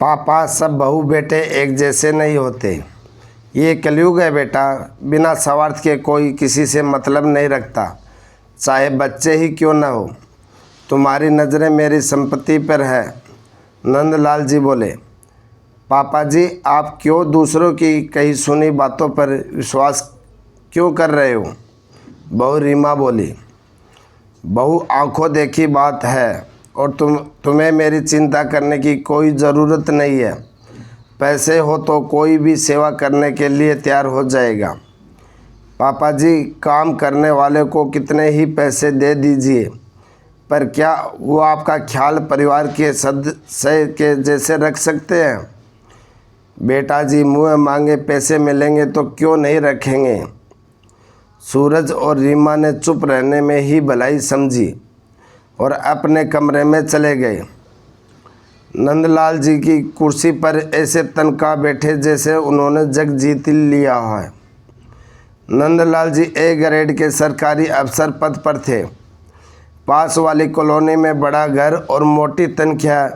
पापा, सब बहू बेटे एक जैसे नहीं होते। ये कलयुग है बेटा। बिना स्वार्थ के कोई किसी से मतलब नहीं रखता, चाहे बच्चे ही क्यों न हो। तुम्हारी नज़रें मेरी संपत्ति पर है। नंदलाल जी बोले। पापा जी, आप क्यों दूसरों की कही सुनी बातों पर विश्वास क्यों कर रहे हो? बहू रीमा बोली। बहू, आंखों देखी बात है और तुम्हें मेरी चिंता करने की कोई ज़रूरत नहीं है। पैसे हो तो कोई भी सेवा करने के लिए तैयार हो जाएगा। पापा जी, काम करने वाले को कितने ही पैसे दे दीजिए, पर क्या वो आपका ख्याल परिवार के सदस्य के जैसे रख सकते हैं? बेटा जी, मुँह मांगे पैसे मिलेंगे तो क्यों नहीं रखेंगे। सूरज और रीमा ने चुप रहने में ही भलाई समझी और अपने कमरे में चले गए। नंदलाल जी की कुर्सी पर ऐसे तनका बैठे जैसे उन्होंने जग जीत लिया है। नंदलाल जी ए ग्रेड के सरकारी अफसर पद पर थे। पास वाली कॉलोनी में बड़ा घर और मोटी तनख्वाह,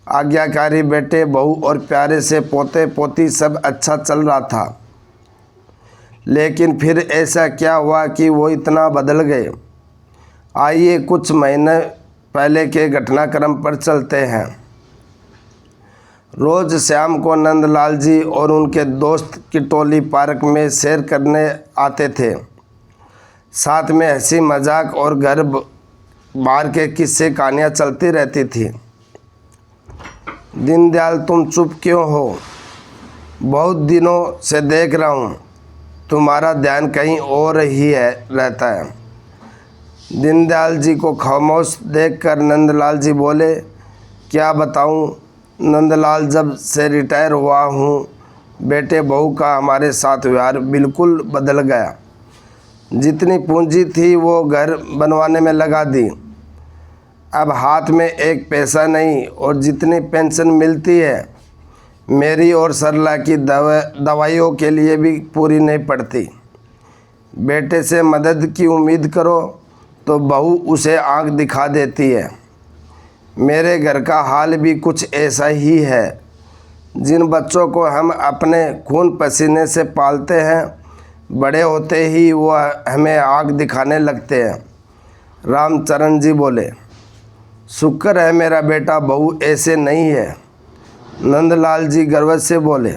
आज्ञाकारी बेटे बहू और प्यारे से पोते पोती, सब अच्छा चल रहा था। लेकिन फिर ऐसा क्या हुआ कि वो इतना बदल गए? आइए कुछ महीने पहले के घटनाक्रम पर चलते हैं। रोज़ शाम को नंदलाल जी और उनके दोस्त की टोली पार्क में सैर करने आते थे। साथ में हंसी मजाक और घर बाहर के किस्से कहानियाँ चलती रहती थी। दीनदयाल, तुम चुप क्यों हो? बहुत दिनों से देख रहा हूँ, तुम्हारा ध्यान कहीं और ही रहता है। दीनदयाल जी को खामोश देखकर नंदलाल जी बोले, क्या बताऊं नंदलाल, जब से रिटायर हुआ हूं, बेटे बहू का हमारे साथ व्यवहार बिल्कुल बदल गया। जितनी पूंजी थी वो घर बनवाने में लगा दी। अब हाथ में एक पैसा नहीं और जितनी पेंशन मिलती है मेरी और सरला की दवाइयों के लिए भी पूरी नहीं पड़ती। बेटे से मदद की उम्मीद करो तो बहू उसे आंख दिखा देती है। मेरे घर का हाल भी कुछ ऐसा ही है। जिन बच्चों को हम अपने खून पसीने से पालते हैं, बड़े होते ही वो हमें आंख दिखाने लगते हैं। रामचरण जी बोले। शुक्र है मेरा बेटा बहू ऐसे नहीं है। नंदलाल जी गर्व से बोले।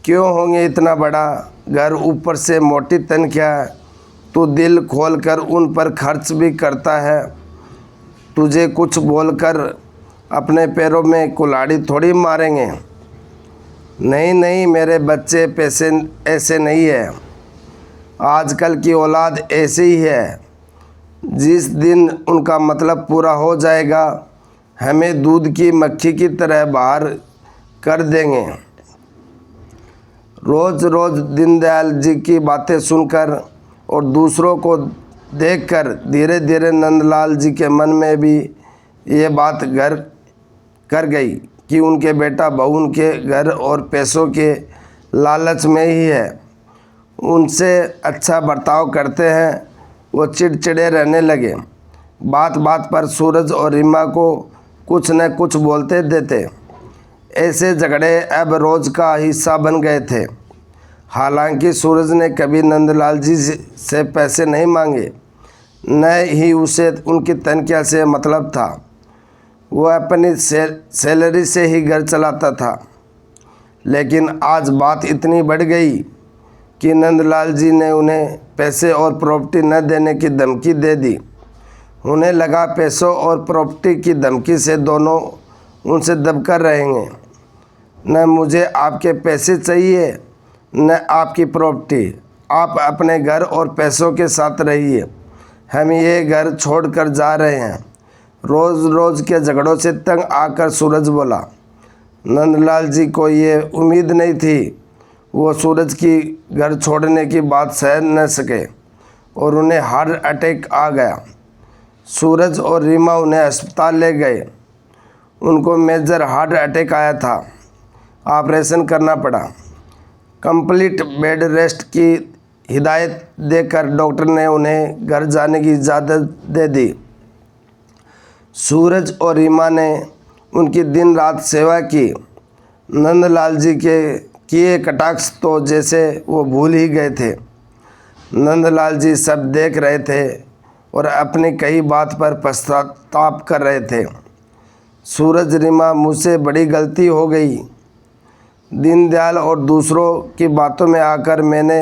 क्यों होंगे इतना बड़ा घर, ऊपर से मोटी तनख्वाह, तू दिल खोलकर उन पर खर्च भी करता है। तुझे कुछ बोलकर अपने पैरों में कुल्हाड़ी थोड़ी मारेंगे। नहीं नहीं, मेरे बच्चे पैसे ऐसे नहीं है। आजकल की औलाद ऐसे ही है। जिस दिन उनका मतलब पूरा हो जाएगा, हमें दूध की मक्खी की तरह बाहर कर देंगे। रोज़ रोज़ दीनदयाल जी की बातें सुनकर और दूसरों को देखकर धीरे धीरे नंदलाल जी के मन में भी ये बात घर कर गई कि उनके बेटा बहू उनके घर और पैसों के लालच में ही है। उनसे अच्छा बर्ताव करते हैं। वो चिड़चिड़े रहने लगे। बात बात पर सूरज और रीमा को कुछ न कुछ बोलते देते। ऐसे झगड़े अब रोज़ का हिस्सा बन गए थे। हालांकि सूरज ने कभी नंदलाल जी से पैसे नहीं मांगे, न ही उसे उनकी तनख्वाह से मतलब था। वह अपनी सैलरी से ही घर चलाता था। लेकिन आज बात इतनी बढ़ गई कि नंदलाल जी ने उन्हें पैसे और प्रॉपर्टी न देने की धमकी दे दी। उन्हें लगा पैसों और प्रॉपर्टी की धमकी से दोनों उनसे दबकर रहेंगे। न मुझे आपके पैसे चाहिए, न आपकी प्रॉपर्टी। आप अपने घर और पैसों के साथ रहिए। हम ये घर छोड़कर जा रहे हैं। रोज़ रोज़ के झगड़ों से तंग आकर सूरज बोला। नंदलाल जी को ये उम्मीद नहीं थी। वो सूरज की घर छोड़ने की बात सह न सके और उन्हें हार्ट अटैक आ गया। सूरज और रीमा उन्हें अस्पताल ले गए। उनको मेजर हार्ट अटैक आया था। ऑपरेशन करना पड़ा। कंप्लीट बेड रेस्ट की हिदायत देकर डॉक्टर ने उन्हें घर जाने की इजाज़त दे दी। सूरज और रीमा ने उनकी दिन रात सेवा की। नंदलाल जी के किए कटाक्ष तो जैसे वो भूल ही गए थे। नंदलाल जी सब देख रहे थे और अपनी कई बात पर पश्चाताप कर रहे थे। सूरज रीमा, मुझसे बड़ी गलती हो गई। दीनदयाल और दूसरों की बातों में आकर मैंने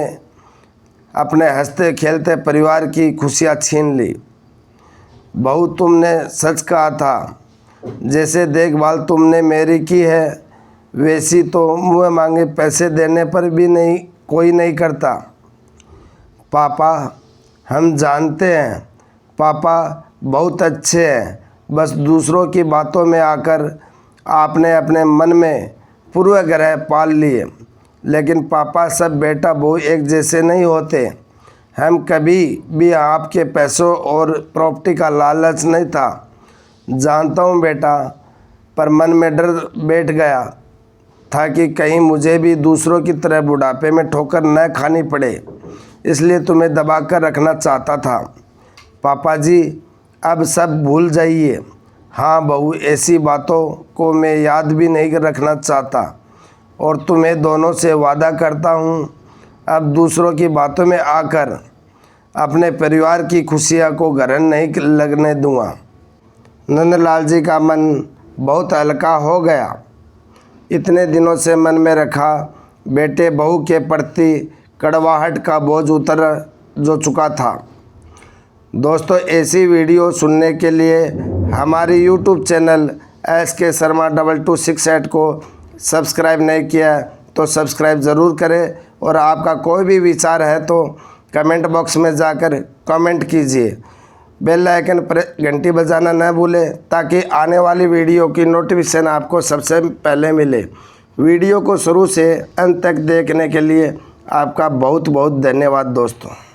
अपने हंसते खेलते परिवार की खुशियाँ छीन ली। बहू, तुमने सच कहा था। जैसे देखभाल तुमने मेरी की है वैसी तो मुँह मांगे पैसे देने पर भी कोई नहीं करता। पापा, हम जानते हैं पापा बहुत अच्छे हैं, बस दूसरों की बातों में आकर आपने अपने मन में पूर्वाग्रह पाल लिए। लेकिन पापा, सब बेटा बहू एक जैसे नहीं होते। हम कभी भी आपके पैसों और प्रॉपर्टी का लालच नहीं था। जानता हूँ बेटा, पर मन में डर बैठ गया था कि कहीं मुझे भी दूसरों की तरह बुढ़ापे में ठोकर न खानी पड़े, इसलिए तुम्हें दबाकर रखना चाहता था। पापा जी, अब सब भूल जाइए। हाँ बहू, ऐसी बातों को मैं याद भी नहीं रखना चाहता और तुम्हें दोनों से वादा करता हूँ अब दूसरों की बातों में आकर अपने परिवार की खुशियाँ को ग्रहण नहीं लगने दूँगा। नंदलाल जी का मन बहुत हल्का हो गया। इतने दिनों से मन में रखा बेटे बहू के प्रति कड़वाहट का बोझ उतर जो चुका था। दोस्तों, ऐसी वीडियो सुनने के लिए हमारी यूट्यूब चैनल SK Sharma 2268 को सब्सक्राइब नहीं किया तो सब्सक्राइब ज़रूर करें और आपका कोई भी विचार है तो कमेंट बॉक्स में जाकर कमेंट कीजिए। बेल आइकन पर घंटी बजाना न भूलें ताकि आने वाली वीडियो की नोटिफिकेशन आपको सबसे पहले मिले। वीडियो को शुरू से अंत तक देखने के लिए आपका बहुत बहुत धन्यवाद दोस्तों।